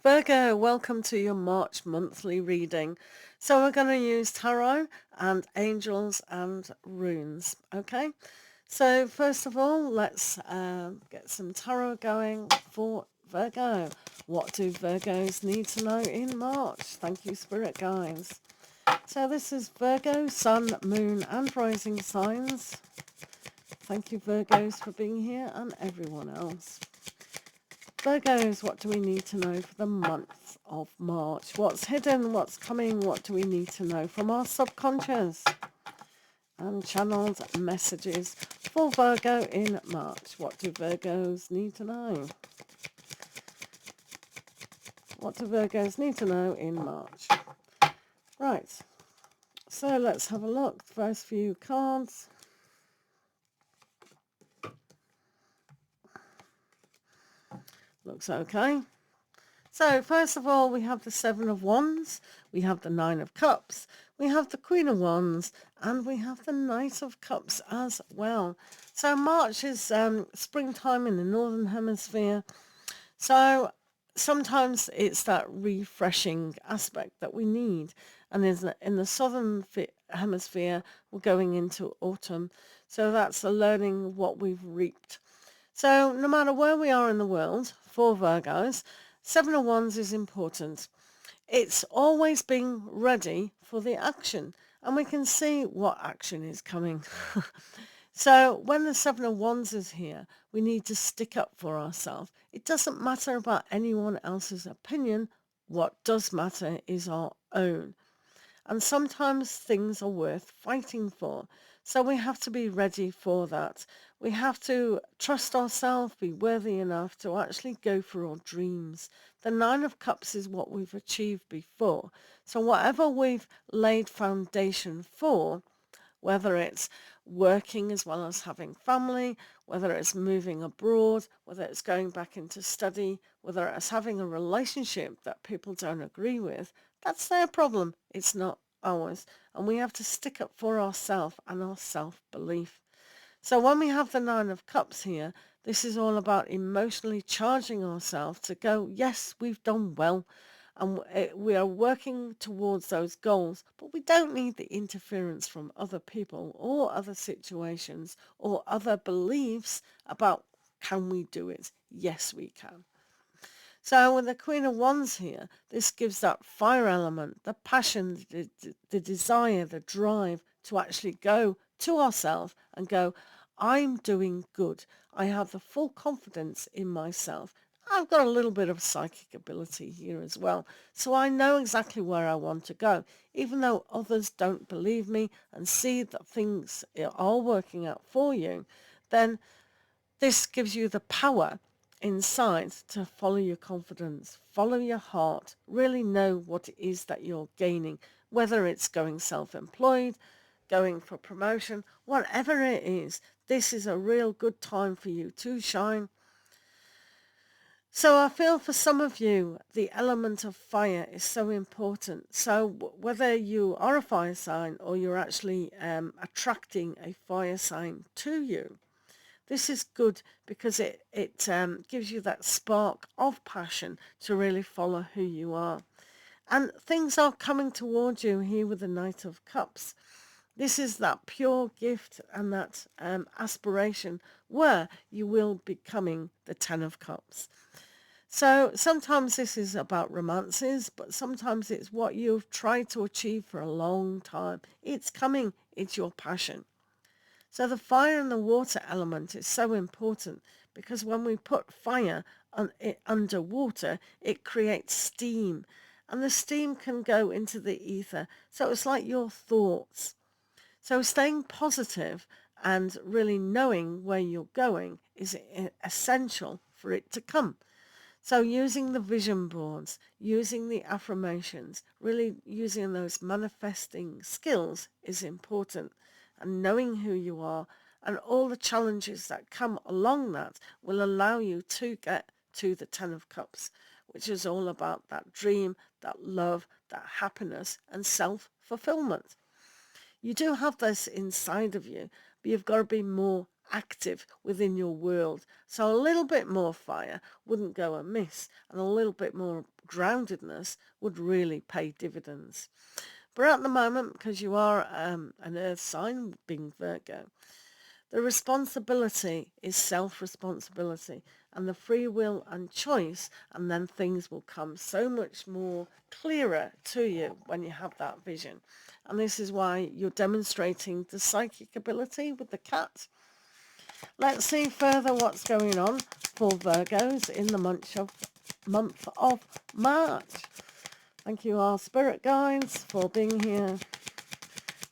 Virgo, welcome to your March monthly reading. So we're going to use tarot and angels and runes, okay? So first of all, let's get some tarot going for Virgo. What do Virgos need to know in March? Thank you, Spirit Guides. So this is Virgo, Sun, Moon and Rising signs. Thank you, Virgos, for being here and everyone else. Virgos, what do we need to know for the month of March? What's hidden? What's coming? What do we need to know from our subconscious? And channeled messages for Virgo in March. What do Virgos need to know? What do Virgos need to know in March? Right, so let's have a look. First few cards. Looks okay. So, first of all, we have the Seven of Wands, we have the Nine of Cups, we have the Queen of Wands, and we have the Knight of Cups as well. So, March is springtime in the Northern Hemisphere. So, sometimes it's that refreshing aspect that we need. And in the Southern Hemisphere, we're going into autumn. So, that's the learning what we've reaped. So, no matter where we are in the world, for Virgos, Seven of Wands is important. It's always being ready for the action, and we can see what action is coming. So when the Seven of Wands is here, we need to stick up for ourselves. It doesn't matter about anyone else's opinion. What does matter is our own. And sometimes things are worth fighting for. So we have to be ready for that. We have to trust ourselves, be worthy enough to actually go for our dreams. The Nine of Cups is what we've achieved before. So whatever we've laid foundation for, whether it's working as well as having family, whether it's moving abroad, whether it's going back into study, whether it's having a relationship that people don't agree with, that's their problem. It's not ours. And we have to stick up for ourselves and our self-belief. So when we have the Nine of Cups here, this is all about emotionally charging ourselves to go, yes, we've done well, and we are working towards those goals, but we don't need the interference from other people or other situations or other beliefs about can we do it? Yes, we can. So with the Queen of Wands here, this gives that fire element, the passion, the desire, the drive to actually go to ourselves and go, I'm doing good. I have the full confidence in myself. I've got a little bit of psychic ability here as well. So I know exactly where I want to go. Even though others don't believe me and see that things are working out for you, then this gives you the power inside to follow your confidence, follow your heart, really know what it is that you're gaining, whether it's going self-employed, going for promotion, whatever it is. This is a real good time for you to shine. So I feel for some of you, the element of fire is so important. So whether you are a fire sign or you're actually attracting a fire sign to you, this is good because it gives you that spark of passion to really follow who you are. And things are coming towards you here with the Knight of Cups. This is that pure gift and that aspiration where you will be becoming the Ten of Cups. So sometimes this is about romances, but sometimes it's what you've tried to achieve for a long time. It's coming. It's your passion. So the fire and the water element is so important because when we put fire underwater, it creates steam. And the steam can go into the ether. So it's like your thoughts. So staying positive and really knowing where you're going is essential for it to come. So using the vision boards, using the affirmations, really using those manifesting skills is important. And knowing who you are and all the challenges that come along that will allow you to get to the Ten of Cups, which is all about that dream, that love, that happiness and self-fulfillment. You do have this inside of you, but you've got to be more active within your world. So a little bit more fire wouldn't go amiss, and a little bit more groundedness would really pay dividends. But at the moment, because you are an earth sign, being Virgo, the responsibility is self-responsibility and the free will and choice, and then things will come so much more clearer to you when you have that vision. And this is why you're demonstrating the psychic ability with the cat. Let's see further what's going on for Virgos in the month of March. Thank you, our spirit guides, for being here,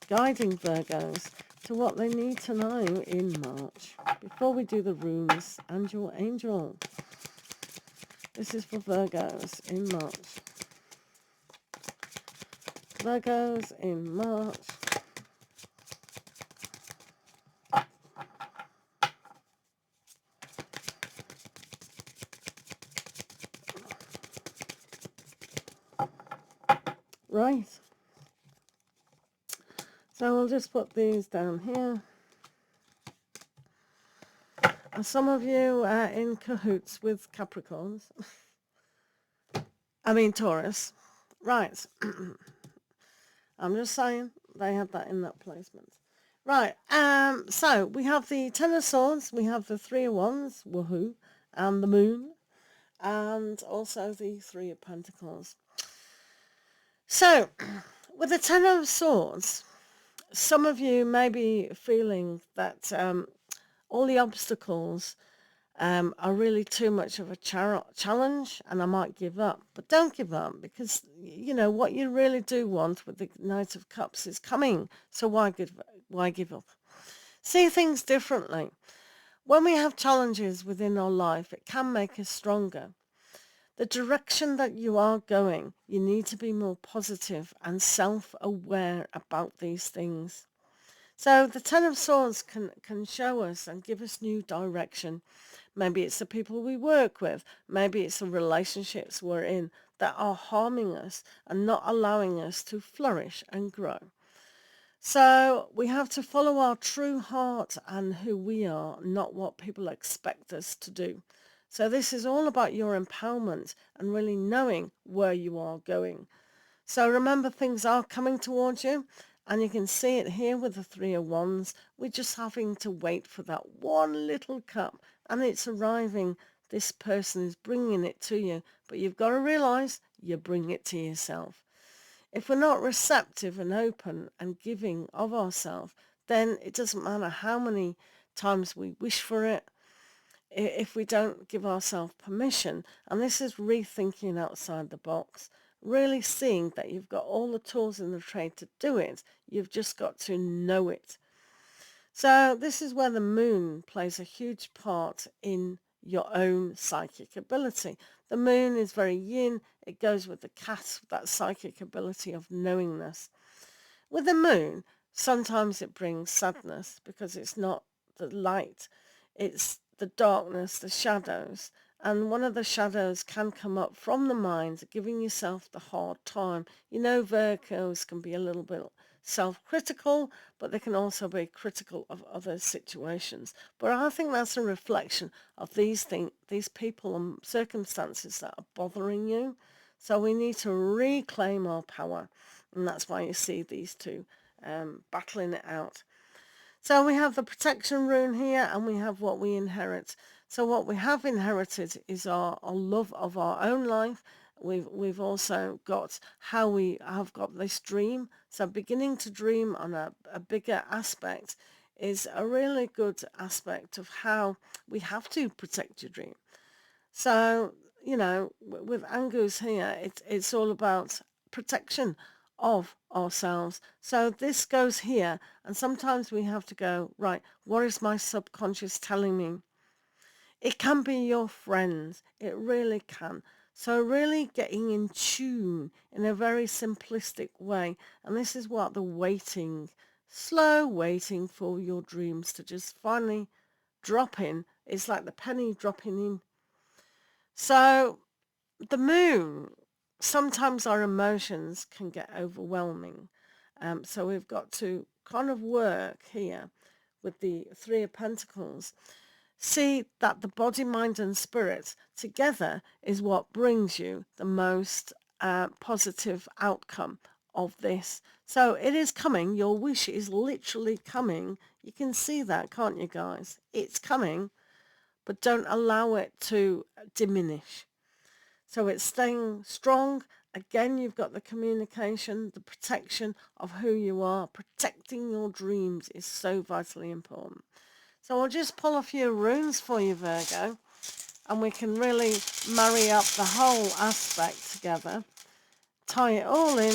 guiding Virgos to what they need to know in March. Before we do the runes and your angel, this is for Virgos in March. Virgos in March. Right. So we'll just put these down here. And some of you are in cahoots with Capricorns. I mean Taurus. Right. I'm just saying they had that in that placement. Right. So we have the Ten of Swords, we have the Three of Wands, woohoo, and the Moon, and also the Three of Pentacles. So with the Ten of Swords, some of you may be feeling that all the obstacles are really too much of a challenge, and I might give up. But don't give up, because you know what you really do want with the Knight of Cups is coming. So why give up? See things differently. When we have challenges within our life, it can make us stronger. The direction that you are going, you need to be more positive and self-aware about these things. So the Ten of Swords can show us and give us new direction. Maybe it's the people we work with. Maybe it's the relationships we're in that are harming us and not allowing us to flourish and grow. So we have to follow our true heart and who we are, not what people expect us to do. So this is all about your empowerment and really knowing where you are going. So remember, things are coming towards you, and you can see it here with the Three of Wands. We're just having to wait for that one little cup, and it's arriving. This person is bringing it to you, but you've got to realize you bring it to yourself. If we're not receptive and open and giving of ourselves, then it doesn't matter how many times we wish for it. If we don't give ourselves permission, and this is rethinking outside the box, really seeing that you've got all the tools in the trade to do it, you've just got to know it. So this is where the Moon plays a huge part in your own psychic ability. The Moon is very yin, it goes with the cat, that psychic ability of knowingness. With the Moon, sometimes it brings sadness because it's not the light, it's the darkness, the shadows, and one of the shadows can come up from the mind, giving yourself the hard time. You know, Virgos can be a little bit self-critical, but they can also be critical of other situations. But I think that's a reflection of these people and circumstances that are bothering you. So we need to reclaim our power, and that's why you see these two battling it out. So we have the protection rune here, and we have what we inherit. So what we have inherited is our love of our own life. We've also got how we have got this dream. So beginning to dream on a bigger aspect is a really good aspect of how we have to protect your dream. So, you know, with Angus here, it's all about protection of ourselves. So this goes here, and sometimes we have to go, right, what is my subconscious telling me? It can be your friends. It really can. So really getting in tune in a very simplistic way. And this is what the waiting, slow waiting for your dreams to just finally drop in. It's like the penny dropping in. So the Moon, sometimes our emotions can get overwhelming. So we've got to kind of work here with the Three of Pentacles, see that the body, mind and spirit together is what brings you the most positive outcome of this. So it is coming. Your wish is literally coming. You can see that, can't you guys? It's coming, but don't allow it to diminish. So it's staying strong. Again, you've got the communication, the protection of who you are. Protecting your dreams is so vitally important. So I'll just pull a few runes for you, Virgo, and we can really marry up the whole aspect together. Tie it all in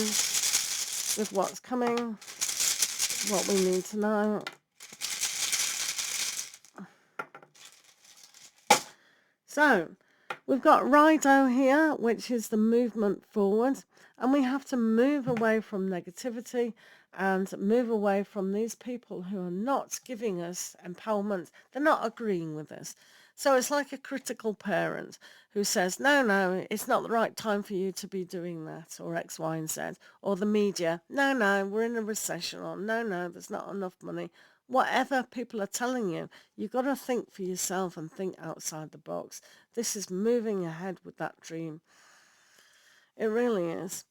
with what's coming, what we need to know. So we've got Rido here, which is the movement forward, and we have to move away from negativity and move away from these people who are not giving us empowerment. They're not agreeing with us. So it's like a critical parent who says, no, it's not the right time for you to be doing that, or X, Y, and Z. Or the media, no, we're in a recession, or no, there's not enough money. Whatever people are telling you, you've got to think for yourself and think outside the box. This is moving ahead with that dream. It really is.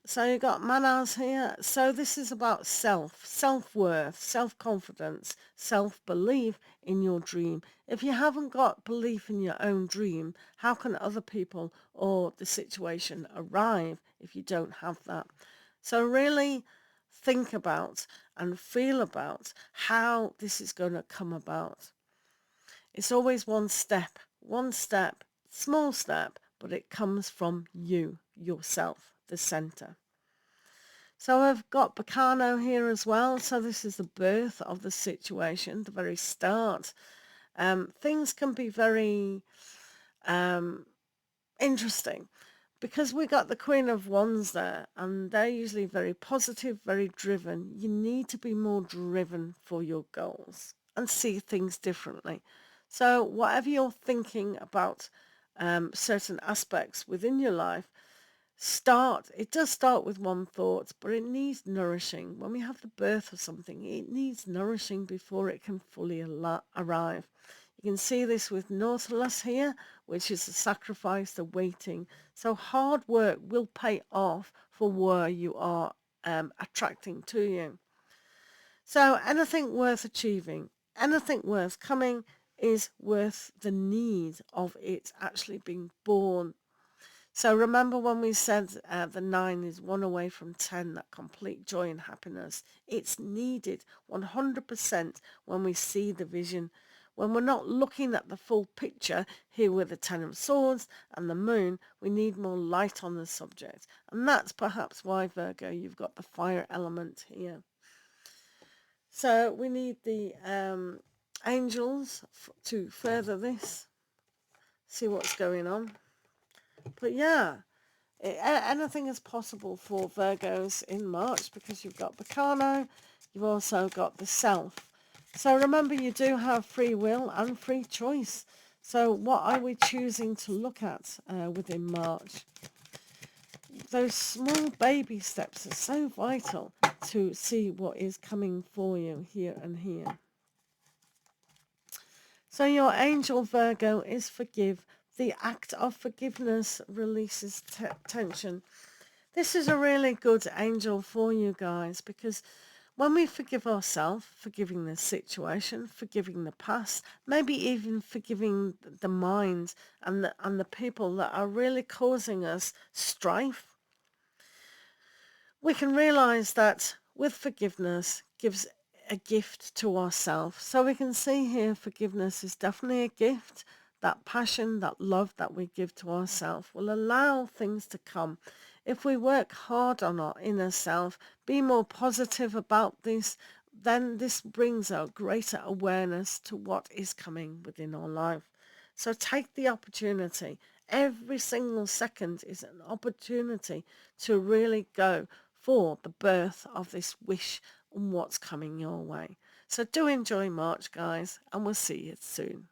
So you've got Manas here. So this is about self-worth, self-confidence, self-belief in your dream. If you haven't got belief in your own dream, how can other people or the situation arrive if you don't have that? So really think about and feel about how this is going to come about. It's always one step, small step, but it comes from you, yourself, the center. So I've got Bacano here as well. So this is the birth of the situation, the very start. Things can be very interesting because we got the Queen of Wands there, and they're usually very positive, very driven. You need to be more driven for your goals and see things differently. So whatever you're thinking about certain aspects within your life, it does start with one thought, but it needs nourishing. When we have the birth of something, it needs nourishing before it can fully arrive. You can see this with Nautilus here, which is the sacrifice, the waiting. So hard work will pay off for where you are attracting to you. So anything worth achieving, anything worth coming is worth the need of it actually being born. So remember when we said the 9 is 1 away from 10, that complete joy and happiness. It's needed 100% when we see the vision. When we're not looking at the full picture, here with the 10 of Swords and the moon, we need more light on the subject. And that's perhaps why, Virgo, you've got the fire element here. So we need the angels to further this, see what's going on. But yeah, anything is possible for Virgos in March because you've got Bacano, you've also got the self. So remember, you do have free will and free choice. So what are we choosing to look at within March? Those small baby steps are so vital to see what is coming for you here and here. So your angel, Virgo, is forgive. The act of forgiveness releases tension. This is a really good angel for you guys, because when we forgive ourselves, forgiving the situation, forgiving the past, maybe even forgiving the mind and the people that are really causing us strife, we can realize that with forgiveness gives a gift to ourselves. So we can see here forgiveness is definitely a gift. That passion, that love that we give to ourselves will allow things to come. If we work hard on our inner self, be more positive about this, then this brings a greater awareness to what is coming within our life. So take the opportunity. Every single second is an opportunity to really go for the birth of this wish and what's coming your way. So do enjoy March, guys, and we'll see you soon.